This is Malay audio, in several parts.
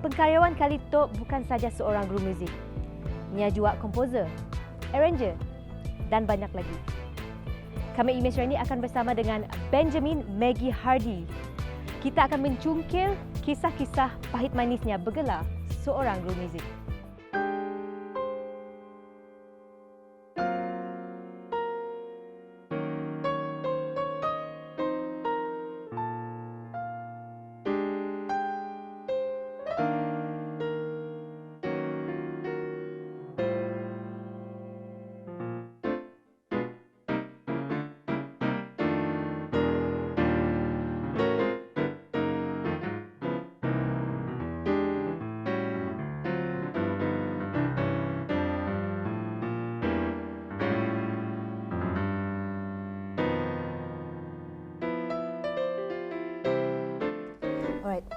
pengkaryawan kali Tok bukan saja seorang guru muzik. Ia juga komposer, arranger dan banyak lagi. Kami Image ini akan bersama dengan Benjamin Maggie Hardy. Kita akan mencungkil kisah-kisah pahit manisnya bergelar seorang guru muzik. Alright,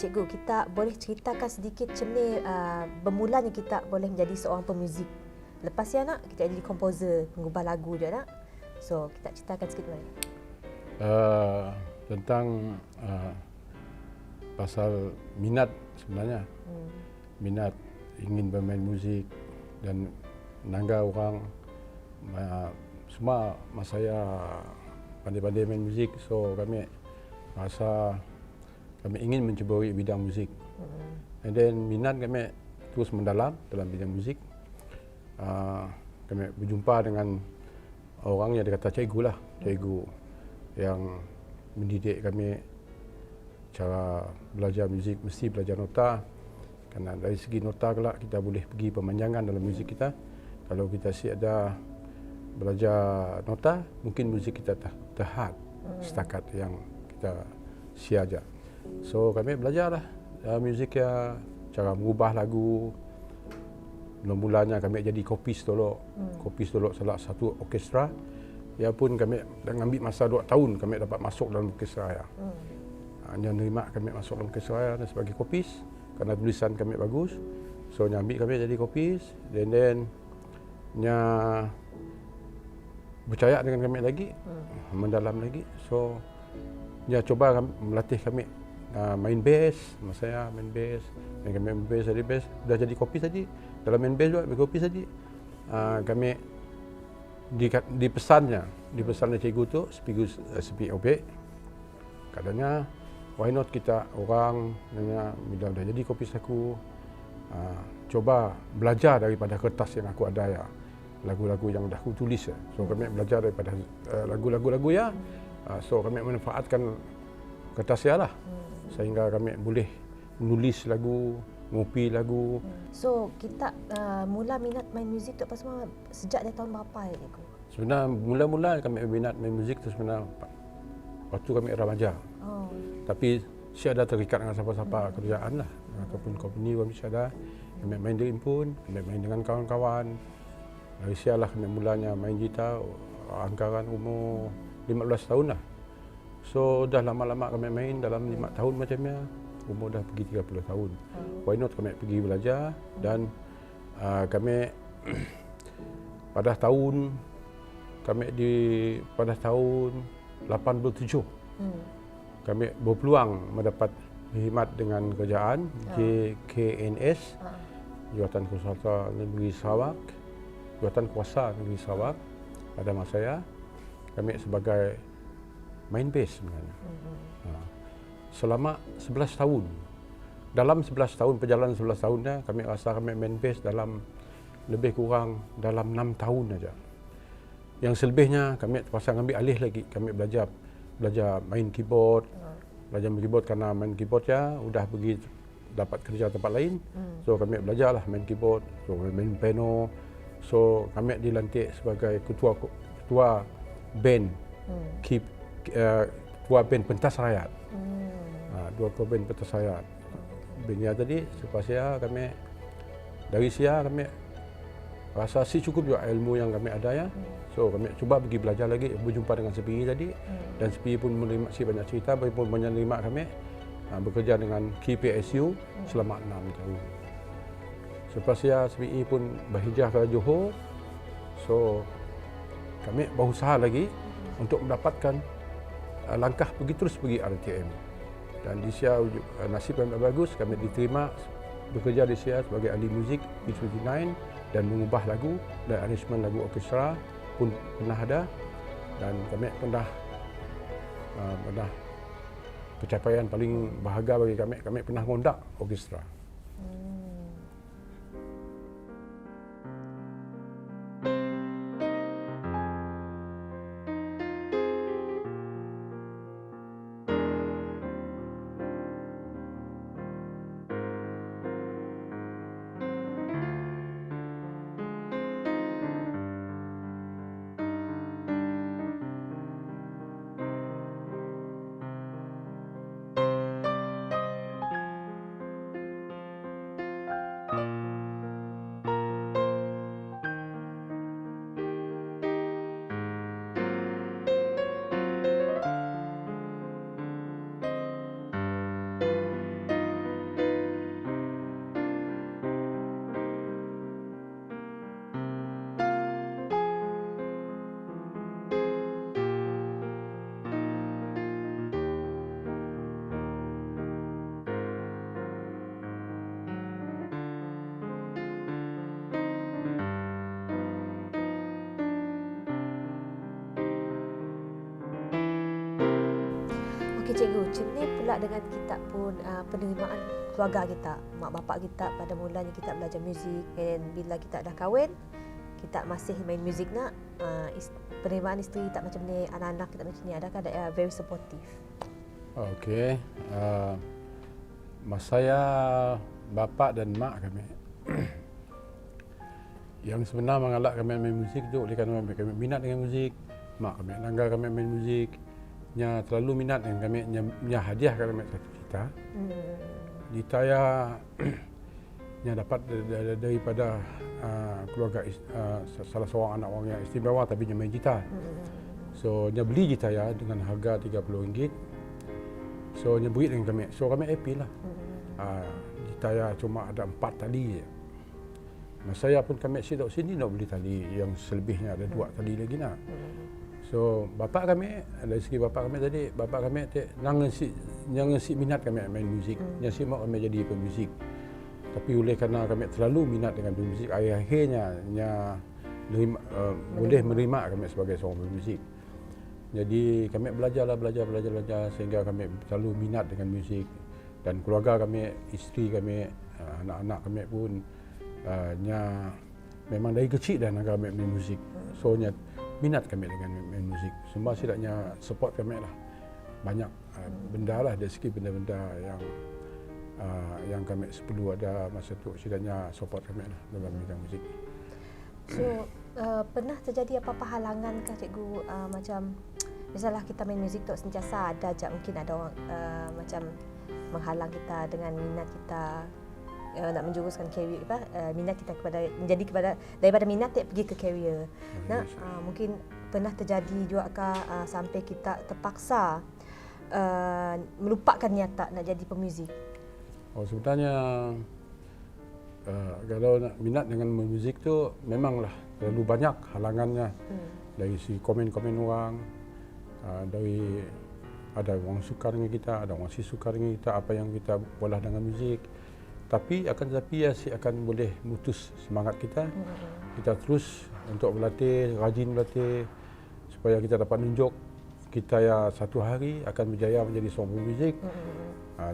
cikgu, kita boleh ceritakan sedikit macam ni bermulanya kita boleh menjadi seorang pemuzik. Lepas ya nak, kita jadi komposer, mengubah lagu je nak. So, kita ceritakan sikit boleh? Tentang pasal minat sebenarnya. Minat ingin bermain muzik dan menangga orang. Semua masa saya pandai-pandai main muzik, so kami rasa kami ingin menceburi bidang muzik. And then minat kami terus mendalam dalam bidang muzik. Kami berjumpa dengan orang yang dikata cikgu lah. Cikgu yang mendidik kami cara belajar muzik, mesti belajar nota. Kerana dari segi nota kelak kita boleh pergi pemanjangan dalam muzik kita. Kalau kita ada belajar nota, mungkin muzik kita terhad setakat yang kita siaja. So kami belajarlah muzik ya, cara mengubah lagu. Mula-mulanya kami jadi kopis dulu. Kopis dulu salah satu orkestra. Ya pun kami ambil masa 2 tahun kami dapat masuk dalam orkestra ya. Hanya nerima kami masuk dalam orkestra ya sebagai kopis kerana tulisan kami bagus. So nyambi kami jadi kopis, dan then nya percaya dengan kami lagi, mendalam lagi. So dia coba melatih kami main bass, masa saya main bass, dan kami main bass, jadi bass dah jadi kopis tadi. Dalam main bass juga kopis tadi. Kami dipesannya cikgu tu speak obek. Katanya why not kita orang nanya bila dah jadi kopis aku, coba belajar daripada kertas yang aku ada ya, lagu-lagu yang dah aku tulis ya. So kami belajar daripada lagu-lagu ya. So kami manfaatkan kertas ya lah, sehingga kami boleh menulis lagu, ngopi lagu. So, kita mula minat main muzik tu pasal sejak dari tahun berapa ya, cikgu? Sebenarnya mula-mula kami minat main muzik tu sebenarnya waktu kami remaja. Tapi saya ada terikat dengan siapa-siapa kerjaan lah, ataupun company kami ada. Kami main di impun, kami main dengan kawan-kawan. Dari saya lah kami mulanya main gitar, angkaran umur 15 tahun lah. So dah lama-lama kami main dalam 5 tahun macamnya, umur dah pergi 30 tahun. Why not kami pergi belajar, dan kami pada tahun 87 kami berpeluang mendapat khidmat dengan kerajaan JKNS, Jawatan Kuasa Negeri Sarawak. Jawatan Kuasa Negeri Sarawak pada masa saya, kami sebagai main bass sebenarnya. Selama 11 tahun. Dalam 11 tahun, perjalanan 11 tahunnya, kami rasa kami main bass dalam lebih kurang dalam 6 tahun saja. Yang selebihnya kami terpaksa ambil alih lagi. Kami belajar main keyboard. Belajar main keyboard kerana main keyboard ya sudah pergi dapat kerja tempat lain. So kami belajarlah main keyboard, so main piano. So kami dilantik sebagai ketua band ketua band pentas rakyat. Dua band pentas rakyat. Bandnya tadi selepas saya kami rasa cukup juga ilmu yang kami ada ya. So kami cuba pergi belajar lagi, berjumpa dengan SPI tadi, dan SPI pun menerima banyak cerita, pun menerima kami bekerja dengan KPSU selama 6 tahun. Selepas saya SPI pun berhijrah ke Johor, so kami berusaha lagi untuk mendapatkan langkah pergi RTM. Dan di SIA nasib kami bagus, kami diterima bekerja di SIA sebagai ahli muzik P29 dan mengubah lagu dan arrangement lagu orkestra pun pernah ada, dan kami pernah pencapaian paling berharga bagi kami pernah mengondak orkestra. Okey cikgu, macam ni pula dengan kita pun penerimaan keluarga kita, mak bapak kita pada mulanya kita belajar muzik, dan bila kita dah kahwin, kita masih main muzik nak, penerimaan isteri tak macam ni, anak-anak kita macam ni, adakah dia very supportive? Okey, mas saya, bapa dan mak kami yang sebenar mengalak kami main muzik tu oleh kerana kami minat dengan muzik. Mak kami langgar kami main muzik, nya terlalu minat dengan kami, nya hadiah kami satu gitar. Gitar nya dapat daripada keluarga salah seorang anak orang yang istimewa tapi nya main gitar. So nya beli gitar dengan harga RM30. So nya beri dengan kami. So kami happy lah. Gitar cuma ada 4 tali je. Masa saya pun kami asyik sini nak beli tali yang selebihnya ada 2 tali lagi nak. So bapa kami, dari segi bapa kami tadi, bapa kami jangan si minat kami main muzik, yang si mau kami jadi pemuzik. Tapi oleh kerana kami terlalu minat dengan pemuzik, akhirnya boleh menerima kami sebagai seorang pemuzik. Jadi kami belajar sehingga kami terlalu minat dengan muzik, dan keluarga kami, isteri kami, anak-anak kami pun memang dari kecil dah nak kami main muzik. So minat kami dengan main muzik. Semua setidaknya support kami lah. Banyak benda lah dari segi benda-benda yang kami perlu ada masa tu, setidaknya support kami lah dalam bidang muzik. So pernah terjadi apa-apa halangan kah cikgu, macam misalnya kita main muzik tu sentiasa ada je, mungkin ada orang macam menghalang kita dengan minat kita, nak menjuruskan career minat kita daripada minat pergi ke career. Mungkin pernah terjadi juga sampai kita terpaksa melupakan niat tak nak jadi pemuzik. Sebenarnya kalau nak minat dengan muzik tu memanglah terlalu banyak halangannya. Dari si komen-komen orang, dari ada orang suka dengan kita, ada orang si suka dengan kita, apa yang kita bolah dengan muzik. Tapi akan boleh mutus semangat kita. Kita terus untuk berlatih, rajin berlatih supaya kita dapat tunjuk kita satu hari akan berjaya menjadi seorang pemuzik.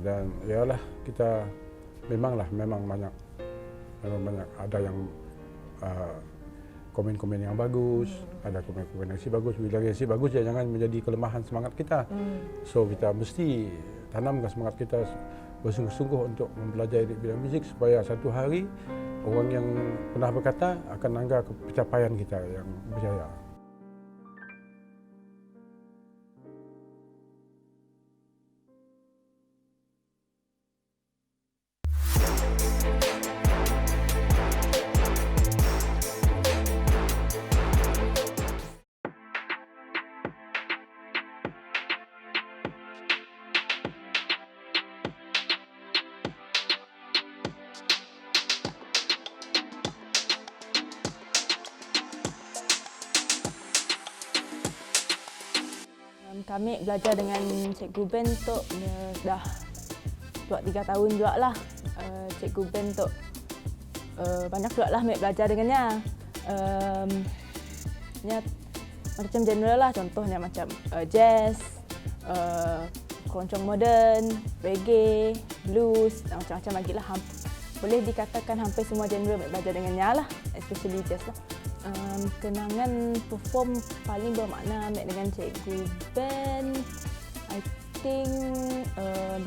Dan ialah kita memang banyak ada yang komen-komen yang bagus, ada komen-komen yang si bagus. Bila yang si bagus jangan menjadi kelemahan semangat kita. So kita mesti tanamkan semangat kita bersungguh-sungguh untuk mempelajari bidang muzik supaya satu hari orang yang pernah berkata akan anggap pencapaian kita yang berjaya. Kami belajar dengan Cikgu Ben tu dah buat 3 tahun juga lah. Cikgu band tu banyak juga lah belajar dengannya. Macam genre lah, contohnya macam jazz, keroncong moden, reggae, blues, macam-macam lagi lah. Boleh dikatakan hampir semua genre belajar dengannya lah, especially jazz lah. Kenangan perform paling bermakna dengan cikgu band, I think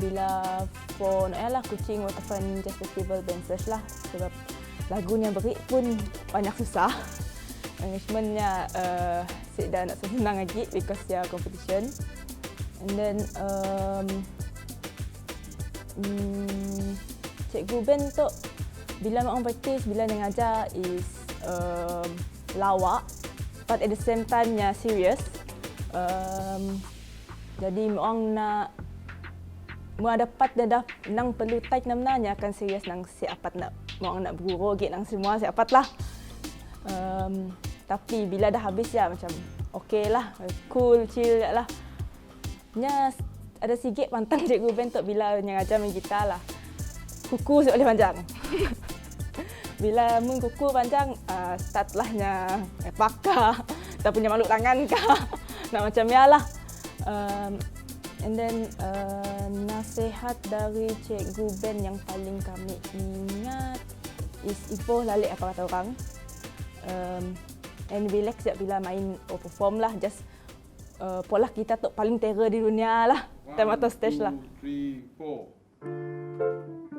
bila for Kuching Waterfront Jazz Festival Band Search lah, sebab lagunya berik pun banyak susah. Arrangementnya dah nak senang lagi because dia competition. And then cikgu band tu bila mak orang practice, bila dia ngajar is lawak, but at the same time nya serious. Jadi mak orang nak dapat dah nang perlu tight namanya akan serius nang siapat nak mak orang nak berguru git nang semua siapat lah. Tapi bila dah habis ya macam okey lah, cool, chill lah. Nya ada sikit pantang cikgu band tu bila ngajar main gitar lah. Kuku boleh panjang. Bila mun kuku panjang, start lahnya pakar, tak punya makhluk tangan kah. Nak macam ya lah. And then nasihat dari cikgu band yang paling kami ingat is ipoh lalik apa kata orang. And relax je bila main or perform lah. Just pola kita tu paling terror di dunia lah. Time atau stage lah. 1, 2, 3, 4.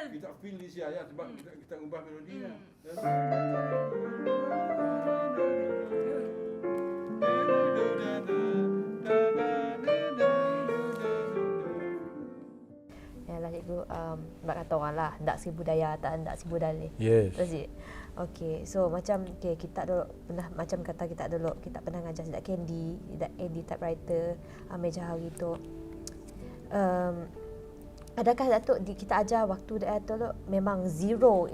Kita feel di sini ya, sebab kita ubah melodinya. Yalah cikgu, bak kata orang lah, ndak si budaya tak ndak si budaya. Yes. Terus okey, so macam kita dulu pernah macam kata kita dulu kita pernah ngajar sidak Candy, Andy typewriter, meja hari tu. Adakah Datuk kita ajar waktu Datuk dulu memang zero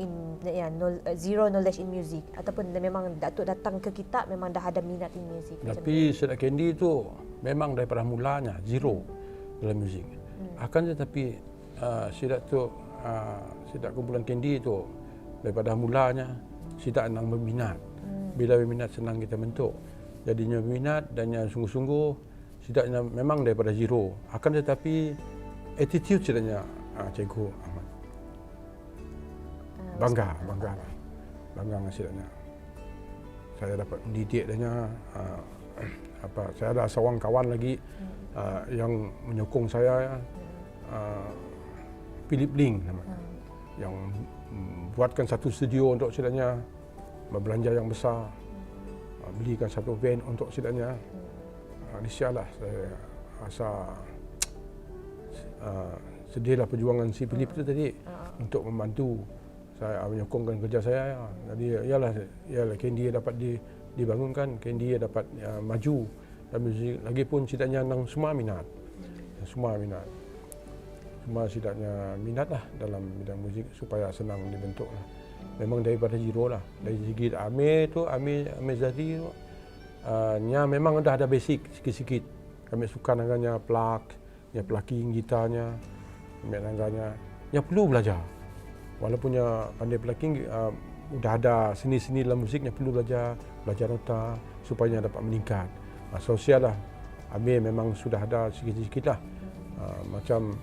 knowledge in music, ataupun memang Datuk datang ke kita memang dah ada minat in music? Tapi Sidak Candy tu memang daripada mulanya zero dalam muzik. Akan tetapi Sidak tu Sidak kumpulan Candy tu daripada mulanya Sidak nang berminat. Bila berminat senang kita bentuk. Jadinya berminat dan yang sungguh-sungguh Sidaknya memang daripada zero. Akan tetapi attitude Sidaknya Cikgu Ahmad. Bangga lah. Bangga dengan Sidaknya. Saya dapat mendidik dia. Saya ada seorang kawan lagi yang menyokong saya, Philip Ling namanya, yang buatkan satu studio untuk Sidaknya, berbelanja yang besar, belikan satu van untuk Sidaknya. Nisyalah saya rasa sedihlah perjuangan si Philip itu tadi untuk membantu saya, menyokongkan kerja saya. Jadi ialah Candy dapat dibangunkan, Candy dapat maju dan muzik. Lagipun Sidaknya nang semua minat. Semua Sidaknya minat lah dalam bidang muzik supaya senang dibentuk lah. Memang daripada zero lah. Dari segi Amir Zahri tu, memang dah ada basic sikit-sikit. Kami suka nangannya plucking gitarnya, ambil nangganya. Yang perlu belajar. Walaupun pandai plucking, dah ada seni-seni dalam musiknya perlu belajar nota supaya dapat meningkat. Sosial lah. Amir memang sudah ada sikit-sikit lah. Macam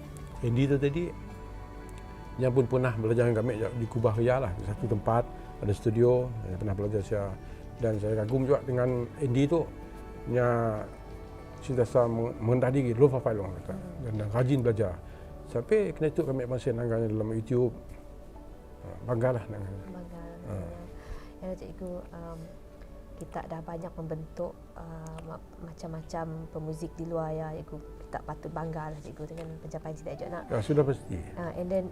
Andy tu tadi, yang pun pernah belajar dengan kami di Kubah Ria lah, di satu tempat, ada studio, saya pernah belajar saya. Dan saya kagum juga dengan Andy tu, yang sentiasa mengendah diri, low profile orang kata, dan rajin belajar. Sampai kena itu kami masih nangganya dalam YouTube. Banggalah nangganya. Bangga. Ya cikgu, kita dah banyak membentuk macam-macam pemuzik di luar ya, cikgu. Kita patut bangga lah cikgu dengan pencapaian kita cikgu nak. Ya, sudah pasti. And then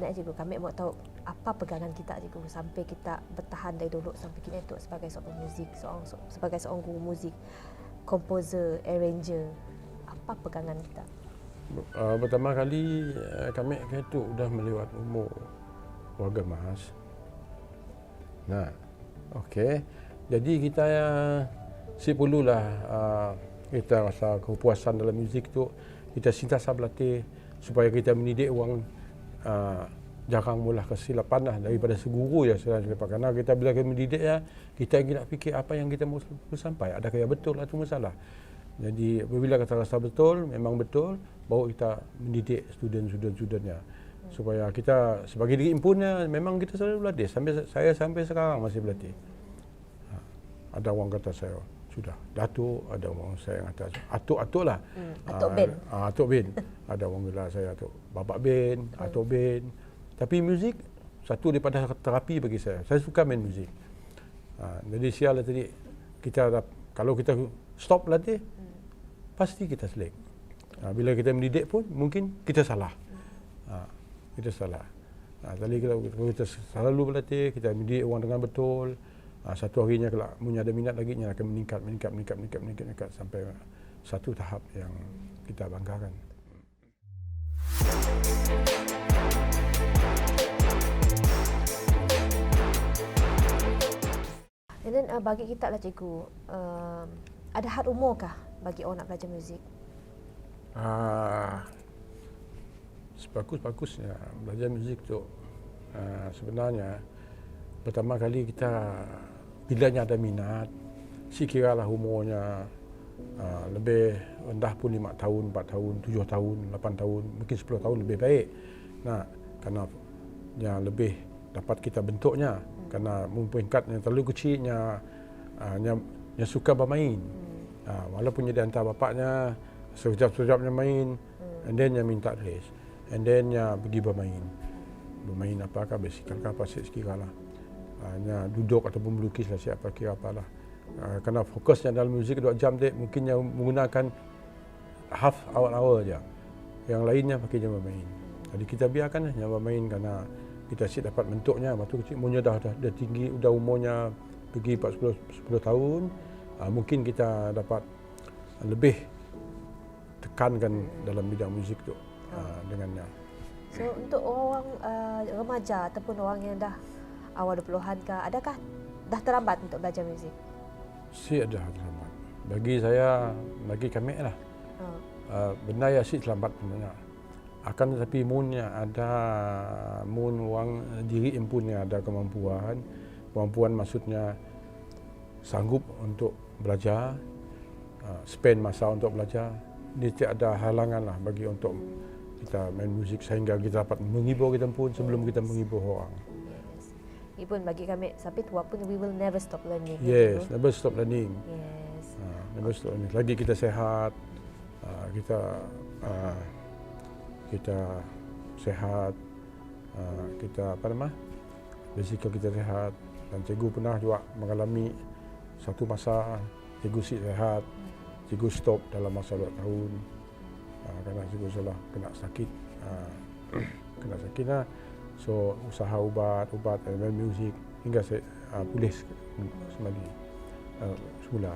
nak cikgu, kami mau tahu apa pegangan kita cikgu sampai kita bertahan dari dulu sampai kini untuk sebagai seorang pemuzik, sebagai seorang guru muzik, komposer, arranger. Apa pegangan kita? Pertama kali kami itu dah melewat umur warga emas. Nah, okey. Jadi kita si perlulah kita rasa kepuasan dalam muzik tu, kita sentiasa berlatih supaya kita mendidik orang jarang mula kesilapan lah daripada seguru ya sesilapan. Kerana kita bila kita mendidik ya, kita ingin nak fikir apa yang kita mahu sampai, adakah yang betul atau masalah. Jadi apabila kita rasa betul, memang betul, baru kita mendidik student-studentnya. Supaya kita sebagai diri impunnya memang kita selalu berlatih. Sampai sekarang masih berlatih. Ada orang kata saya sudah Datuk, ada orang saya yang kata Atuk lah. Atuk Ben. Atuk Ben. Ada orang bilang saya Atuk Bapak Ben, Atuk Ben. Tapi muzik satu daripada terapi bagi saya. Saya suka main muzik. Jadi sial tadi kalau kita stop latih, pasti kita selek. Bila kita mendidik pun mungkin kita salah. Kita salah. Tadi kita selalu berlatih, kita mendidik orang dengan betul. Satu harinya kalau punya ada minat lagi, nya akan meningkat sampai satu tahap yang kita banggakan. And then bagi kita lah cikgu, ada had umur kah bagi orang nak belajar muzik? Sebagus-bagusnya belajar muzik tu sebenarnya pertama kali kita bilanya ada minat, sekiralah umurnya lebih rendah pun 5 tahun, 4 tahun, 7 tahun, 8 tahun, mungkin 10 tahun lebih baik. Nah, kerana yang lebih dapat kita bentuknya, kerana peringkat yang terlalu kecilnya yang suka bermain. Walaupun dia hantar bapaknya sekejap-sekejapnya main, and then yang minta race, and then yang pergi bermain. Bermain apakah, basikal apa sekiralah. Hanya duduk ataupun melukis lah siapa kira apalah. Kerana fokusnya dalam muzik 2 jam dek, mungkin yang menggunakan half hour je. Yang lainnya pakai jam bermain. Jadi kita biarkan yang bermain kerana kita siap dapat bentuknya. Waktu kecil umurnya dah tinggi, dah umurnya pergi 10 tahun, mungkin kita dapat lebih tekankan dalam bidang muzik tu dengannya. So untuk orang remaja ataupun orang yang dah awal 20-an kah, adakah dah terlambat untuk belajar muzik? Dah terlambat. Bagi saya, bagi kami lah. Benda yang terlambat sebenarnya. Akan tetapi munnya ada orang diri impunnya ada kemampuan maksudnya sanggup untuk belajar, spend masa untuk belajar. Dia tidak ada halangan lah bagi untuk kita main muzik sehingga kita dapat menghibur kita pun sebelum kita menghibur orang. Even bagi kami sampai tua pun we will never stop learning. Yes, never stop learning. Yes. Never stop learning. Lagi kita sehat, kita sehat, kita basikal kita sehat. Dan cikgu pernah juga mengalami satu masa cikgu sehat, cikgu stop dalam masa 2 tahun kerana cikgu salah kena sakit, lah. So usaha ubat dan muzik hingga saya pulih kembali semula.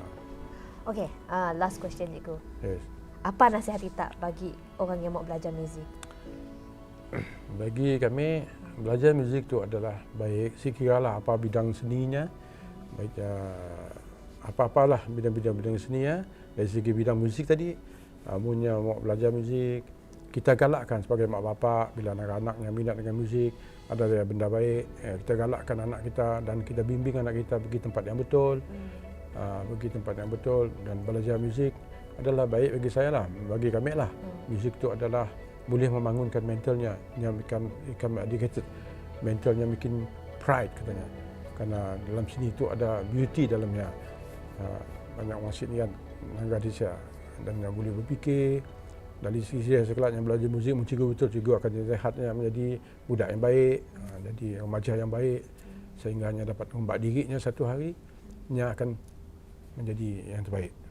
Okay, last question cikgu. Yes. Apa nasihat kita bagi orang yang mau belajar muzik? Bagi kami belajar muzik itu adalah baik sekiralah apa bidang seninya, baik apa-apalah bidang-bidang seninya. Dari segi bidang muzik tadi, punya mau belajar muzik, kita galakkan sebagai mak bapak bila anak-anaknya minat dengan muzik, ada benda baik, kita galakkan anak kita dan kita bimbing anak kita pergi tempat yang betul, dan belajar muzik adalah baik bagi saya lah, bagi kami lah. Muzik itu adalah boleh membangunkan mentalnya, yang become educated, mentalnya bikin pride katanya. Karena dalam sini itu ada beauty dalamnya. Banyak wasit ni kan gadis dan yang boleh berfikir. Dari sisi sekelas yang belajar muzik, cikgu akan rehatnya menjadi budak yang baik, jadi remaja yang baik, sehingga hanya dapat membak dirinya satu hari, nya akan menjadi yang terbaik.